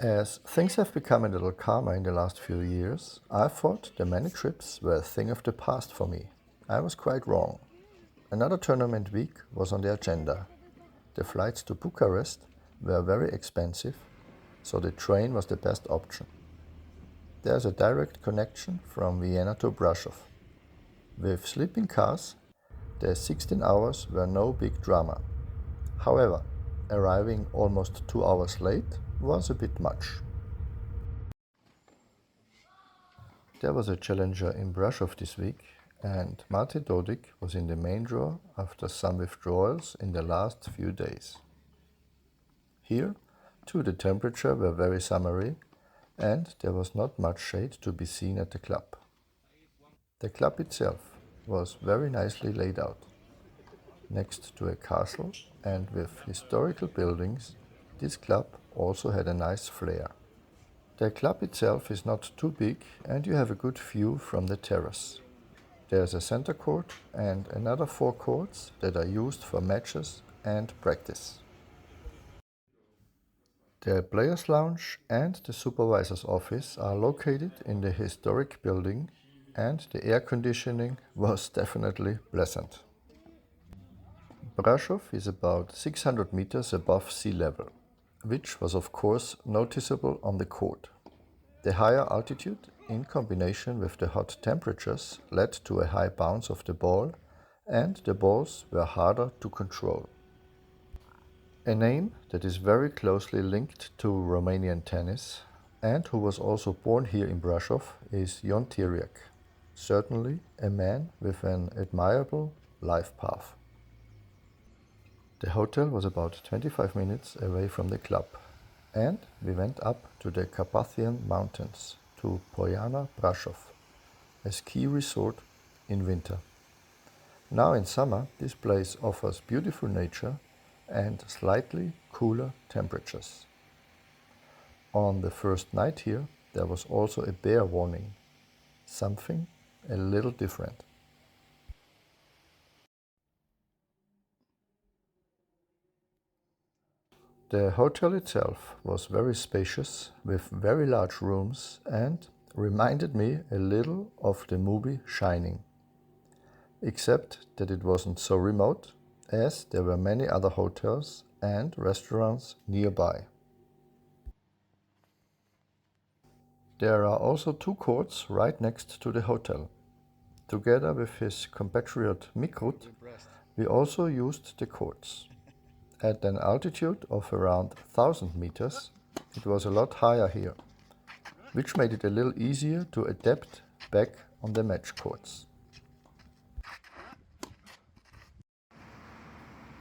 As things have become a little calmer in the last few years, I thought the many trips were a thing of the past for me. I was quite wrong. Another tournament week was on the agenda. The flights to Bucharest were very expensive, so the train was the best option. There's a direct connection from Vienna to Brasov. With sleeping cars, the 16 hours were no big drama. However, arriving almost 2 hours late was a bit much. There was a challenger in Brasov this week, and Mate Dodik was in the main draw after some withdrawals in the last few days. Here, too, the temperature were very summery, and there was not much shade to be seen at the club. The club itself was very nicely laid out. Next to a castle and with historical buildings, this club also had a nice flair. The club itself is not too big and you have a good view from the terrace. There's a center court and another 4 courts that are used for matches and practice. The players' lounge and the supervisor's office are located in the historic building, and the air conditioning was definitely pleasant. Brasov is about 600 meters above sea level, which was of course noticeable on the court. The higher altitude, in combination with the hot temperatures, led to a high bounce of the ball, and the balls were harder to control. A name that is very closely linked to Romanian tennis, and who was also born here in Brasov, is Ion Tiriac. Certainly a man with an admirable life path. The hotel was about 25 minutes away from the club, and we went up to the Carpathian Mountains, to Poiana Brasov, a ski resort in winter. Now in summer, this place offers beautiful nature and slightly cooler temperatures. On the first night here, there was also a bear warning, something a little different. The hotel itself was very spacious, with very large rooms, and reminded me a little of the movie Shining. Except that it wasn't so remote, as there were many other hotels and restaurants nearby. There are also 2 courts right next to the hotel. Together with his compatriot Mikrut, we also used the courts. At an altitude of around 1000 meters, it was a lot higher here, which made it a little easier to adapt back on the match courts.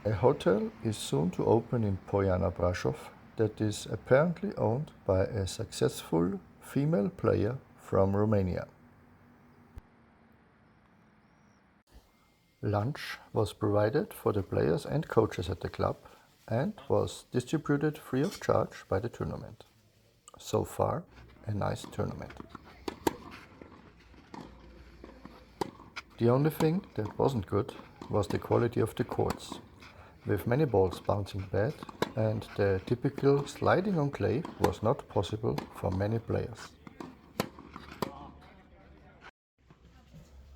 A hotel is soon to open in Poiana Brasov that is apparently owned by a successful female player from Romania. Lunch was provided for the players and coaches at the club and was distributed free of charge by the tournament. So far, a nice tournament. The only thing that wasn't good was the quality of the courts, with many balls bouncing bad, and the typical sliding on clay was not possible for many players.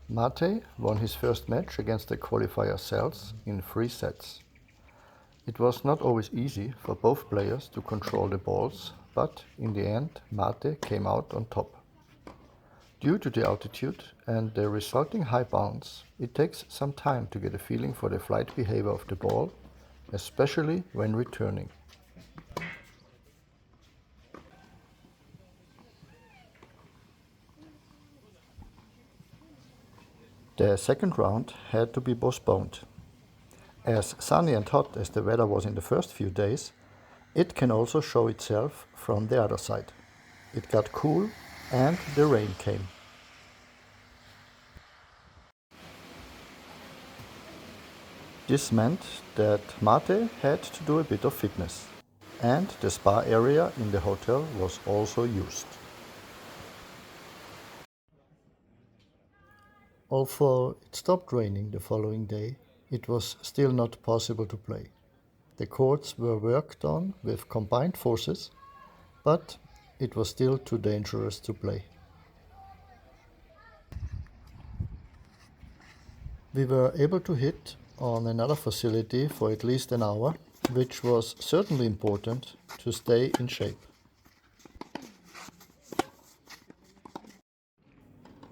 Mate won his first match against the qualifier Sels in 3 sets. It was not always easy for both players to control the balls, but in the end Mate came out on top. Due to the altitude and the resulting high bounce, it takes some time to get a feeling for the flight behavior of the ball, especially when returning. The second round had to be postponed. As sunny and hot as the weather was in the first few days, it can also show itself from the other side. It got cool and the rain came. This meant that Mate had to do a bit of fitness, and the spa area in the hotel was also used. Although it stopped raining the following day, it was still not possible to play. The courts were worked on with combined forces, but it was still too dangerous to play. We were able to hit on another facility for at least an hour, which was certainly important to stay in shape.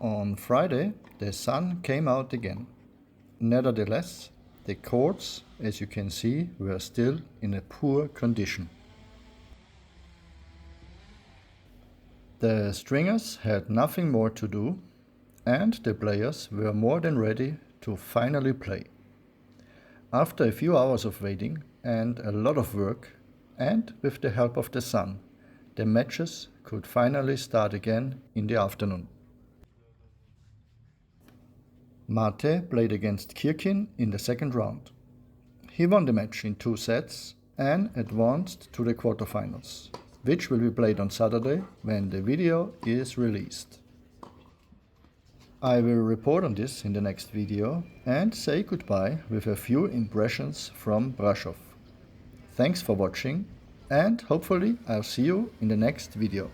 On Friday, the sun came out again. Nevertheless, the courts, as you can see, were still in a poor condition. The stringers had nothing more to do, and the players were more than ready to finally play. After a few hours of waiting and a lot of work, and with the help of the sun, the matches could finally start again in the afternoon. Mate played against Kirkin in the second round. He won the match in 2 sets and advanced to the quarterfinals, which will be played on Saturday when the video is released. I will report on this in the next video and say goodbye with a few impressions from Brasov. Thanks for watching, and hopefully I'll see you in the next video.